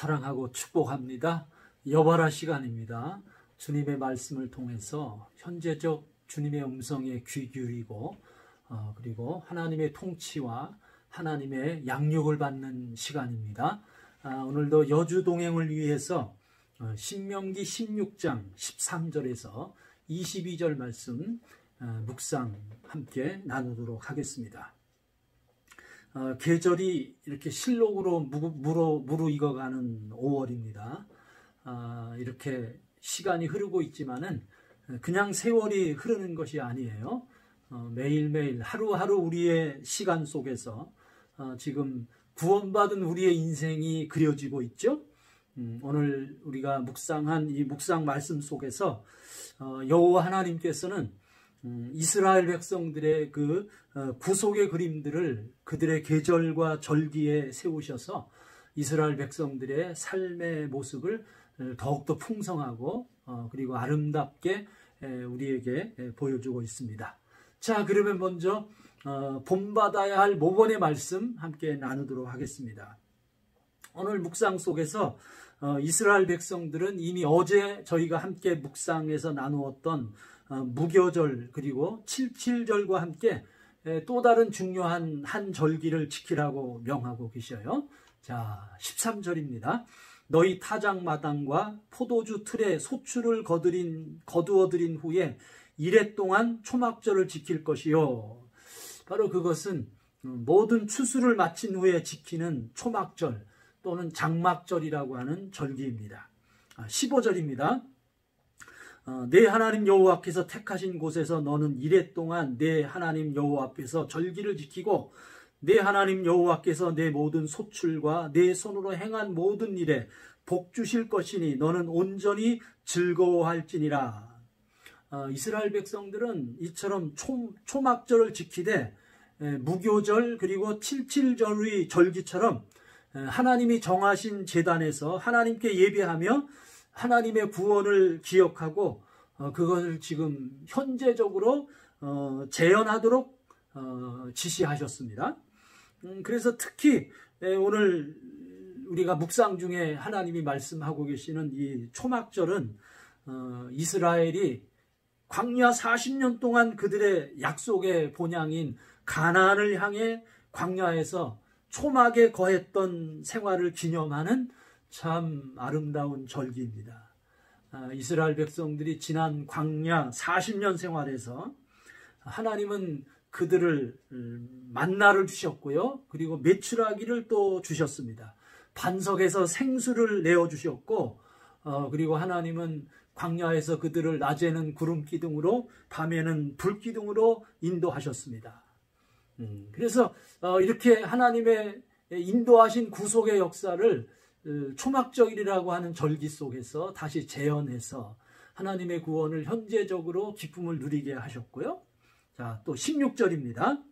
사랑하고 축복합니다. 여봐라 시간입니다. 주님의 말씀을 통해서 현재적 주님의 음성에 귀 기울이고 그리고 하나님의 통치와 하나님의 양육을 받는 시간입니다. 오늘도 여주동행을 위해서 신명기 16장 13절에서 22절 말씀 묵상 함께 나누도록 하겠습니다. 계절이 이렇게 실록으로 무르익어가는 5월입니다. 이렇게 시간이 흐르고 있지만은 그냥 세월이 흐르는 것이 아니에요. 매일매일 하루하루 우리의 시간 속에서 지금 구원받은 우리의 인생이 그려지고 있죠. 오늘 우리가 묵상한 이 묵상 말씀 속에서 여호와 하나님께서는 이스라엘 백성들의 그 구속의 그림들을 그들의 계절과 절기에 세우셔서 이스라엘 백성들의 삶의 모습을 더욱더 풍성하고 그리고 아름답게 우리에게 보여주고 있습니다. 자, 그러면 먼저 본받아야 할 모본의 말씀 함께 나누도록 하겠습니다. 오늘 묵상 속에서 이스라엘 백성들은 이미 어제 저희가 함께 묵상해서 나누었던 무교절 그리고 칠칠절과 함께 또 다른 중요한 한 절기를 지키라고 명하고 계셔요. 자, 13절입니다. 너희 타작마당과 포도주 틀에 소출을 거두어들인 후에 이래 동안 초막절을 지킬 것이요. 바로 그것은 모든 추수를 마친 후에 지키는 초막절 또는 장막절이라고 하는 절기입니다. 15절입니다. 내 하나님 여호와께서 택하신 곳에서 너는 이래 동안 내 하나님 여호와 앞에서 절기를 지키고 내 하나님 여호와께서 내 모든 소출과 내 손으로 행한 모든 일에 복 주실 것이니 너는 온전히 즐거워할지니라. 이스라엘 백성들은 이처럼 초막절을 지키되 무교절 그리고 칠칠절의 절기처럼 하나님이 정하신 제단에서 하나님께 예배하며 하나님의 구원을 기억하고 그것을 지금 현재적으로 재현하도록 지시하셨습니다. 그래서 특히 오늘 우리가 묵상 중에 하나님이 말씀하고 계시는 이 초막절은 이스라엘이 광야 40년 동안 그들의 약속의 본향인 가나안을 향해 광야에서 초막에 거했던 생활을 기념하는 참 아름다운 절기입니다. 이스라엘 백성들이 지난 광야 40년 생활에서 하나님은 그들을 만나를 주셨고요. 그리고 메추라기를 또 주셨습니다. 반석에서 생수를 내어주셨고 그리고 하나님은 광야에서 그들을 낮에는 구름 기둥으로 밤에는 불 기둥으로 인도하셨습니다. 그래서 이렇게 하나님의 인도하신 구속의 역사를 초막절이라고 하는 절기 속에서 다시 재현해서 하나님의 구원을 현재적으로 기쁨을 누리게 하셨고요. 자, 또 16절입니다.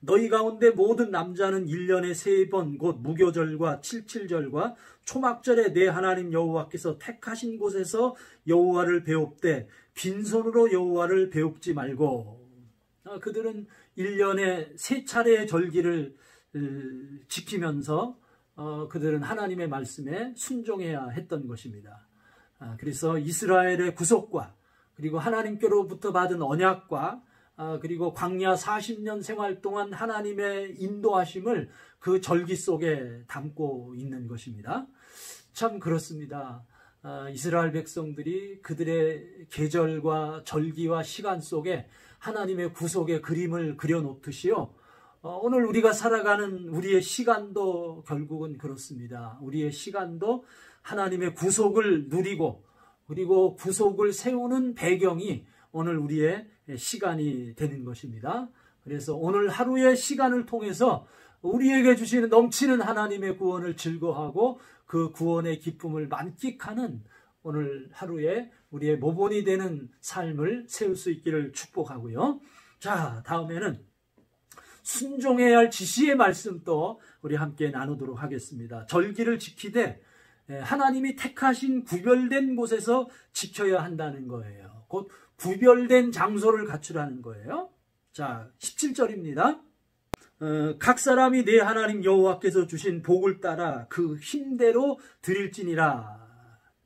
너희 가운데 모든 남자는 1년에 3번 곧 무교절과 칠칠절과 초막절에 내 하나님 여호와께서 택하신 곳에서 여호와를 배웁되 빈손으로 여호와를 배웁지 말고. 그들은 1년에 3차례의 절기를 지키면서 그들은 하나님의 말씀에 순종해야 했던 것입니다. 그래서 이스라엘의 구속과 그리고 하나님께로부터 받은 언약과 그리고 광야 40년 생활 동안 하나님의 인도하심을 그 절기 속에 담고 있는 것입니다. 참 그렇습니다. 이스라엘 백성들이 그들의 계절과 절기와 시간 속에 하나님의 구속의 그림을 그려놓듯이요. 오늘 우리가 살아가는 우리의 시간도 결국은 그렇습니다. 우리의 시간도 하나님의 구속을 누리고 그리고 구속을 세우는 배경이 오늘 우리의 시간이 되는 것입니다. 그래서 오늘 하루의 시간을 통해서 우리에게 주시는 넘치는 하나님의 구원을 즐거워하고 그 구원의 기쁨을 만끽하는 오늘 하루에 우리의 모본이 되는 삶을 세울 수 있기를 축복하고요. 자, 다음에는 순종해야 할 지시의 말씀도 우리 함께 나누도록 하겠습니다. 절기를 지키되 하나님이 택하신 구별된 곳에서 지켜야 한다는 거예요. 곧 구별된 장소를 갖추라는 거예요. 자, 17절입니다. 각 사람이 내 하나님 여호와께서 주신 복을 따라 그 힘대로 드릴지니라.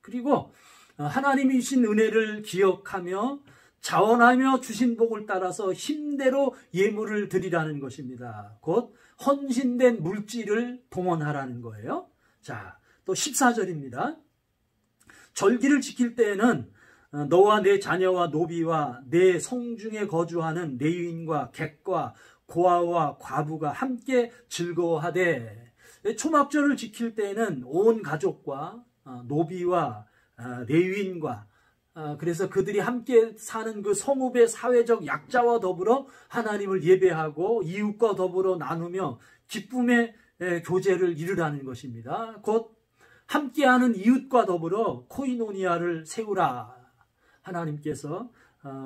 그리고 하나님이 주신 은혜를 기억하며 자원하며 주신 복을 따라서 힘대로 예물을 드리라는 것입니다. 곧 헌신된 물질을 동원하라는 거예요. 자, 또 14절입니다. 절기를 지킬 때에는 너와 내 자녀와 노비와 내 성중에 거주하는 레위인과 객과 고아와 과부가 함께 즐거워하되, 초막절을 지킬 때에는 온 가족과 노비와 레위인과 그래서 그들이 함께 사는 그 성읍의 사회적 약자와 더불어 하나님을 예배하고 이웃과 더불어 나누며 기쁨의 교제를 이루라는 것입니다. 곧 함께하는 이웃과 더불어 코이노니아를 세우라. 하나님께서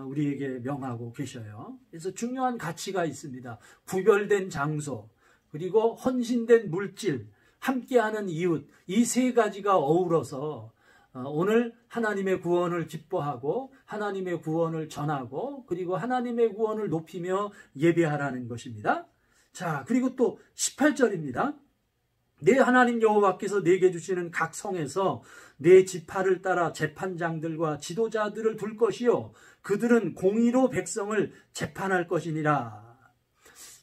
우리에게 명하고 계셔요. 그래서 중요한 가치가 있습니다. 구별된 장소, 그리고 헌신된 물질, 함께하는 이웃, 이 세 가지가 어우러서 오늘 하나님의 구원을 기뻐하고 하나님의 구원을 전하고 그리고 하나님의 구원을 높이며 예배하라는 것입니다. 자, 그리고 또 18절입니다. 내 하나님 여호와께서 내게 주시는 각 성에서 내 지파를 따라 재판장들과 지도자들을 둘 것이요 그들은 공의로 백성을 재판할 것이니라.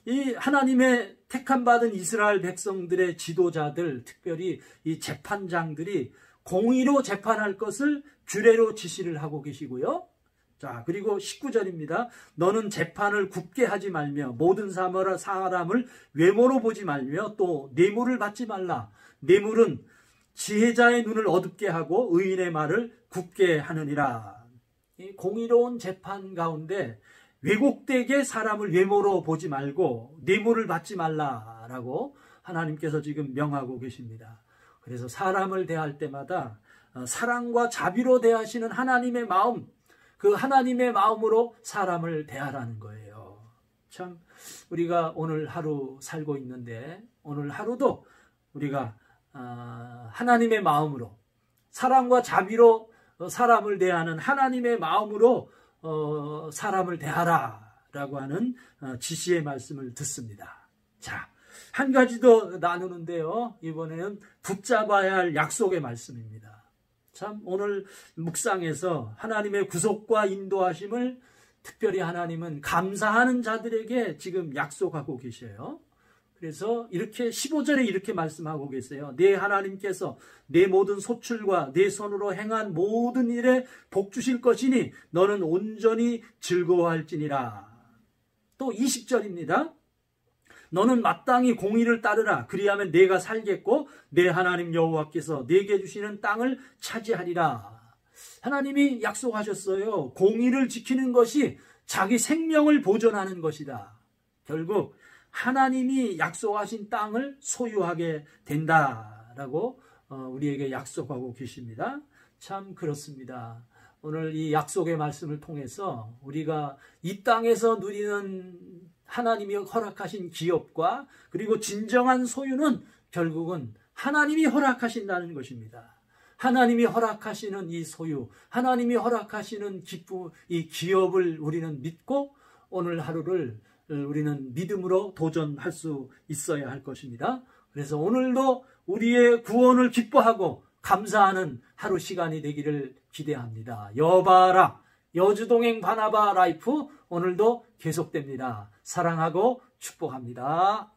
이 하나님의 택함받은 이스라엘 백성들의 지도자들, 특별히 이 재판장들이 공의로 재판할 것을 규례로 지시를 하고 계시고요. 자, 그리고 19절입니다. 너는 재판을 굽게 하지 말며 모든 사람을 외모로 보지 말며 또 뇌물을 받지 말라. 뇌물은 지혜자의 눈을 어둡게 하고 의인의 말을 굽게 하느니라. 이 공의로운 재판 가운데 왜곡되게 사람을 외모로 보지 말고 뇌물을 받지 말라라고 하나님께서 지금 명하고 계십니다. 그래서 사람을 대할 때마다 사랑과 자비로 대하시는 하나님의 마음, 그 하나님의 마음으로 사람을 대하라는 거예요. 참 우리가 오늘 하루 살고 있는데 오늘 하루도 우리가 하나님의 마음으로 사랑과 자비로 사람을 대하는 하나님의 마음으로 사람을 대하라라고 하는 지시의 말씀을 듣습니다. 자, 한 가지 더 나누는데요. 이번에는 붙잡아야 할 약속의 말씀입니다. 참 오늘 묵상에서 하나님의 구속과 인도하심을 특별히 하나님은 감사하는 자들에게 지금 약속하고 계셔요. 그래서 이렇게 15절에 이렇게 말씀하고 계세요. 내 하나님께서 내 모든 소출과 내 손으로 행한 모든 일에 복 주실 것이니 너는 온전히 즐거워할지니라. 또 20절입니다. 너는 마땅히 공의를 따르라. 그리하면 내가 살겠고 내 하나님 여호와께서 내게 주시는 땅을 차지하리라. 하나님이 약속하셨어요. 공의를 지키는 것이 자기 생명을 보존하는 것이다. 결국 하나님이 약속하신 땅을 소유하게 된다라고 우리에게 약속하고 계십니다. 참 그렇습니다. 오늘 이 약속의 말씀을 통해서 우리가 이 땅에서 누리는 하나님이 허락하신 기업과 그리고 진정한 소유는 결국은 하나님이 허락하신다는 것입니다. 하나님이 허락하시는 이 소유, 하나님이 허락하시는 기쁨, 이 기업을 우리는 믿고 오늘 하루를 우리는 믿음으로 도전할 수 있어야 할 것입니다. 그래서 오늘도 우리의 구원을 기뻐하고 감사하는 하루 시간이 되기를 기대합니다. 여바라, 여주동행 바나바 라이프 오늘도 계속됩니다. 사랑하고 축복합니다.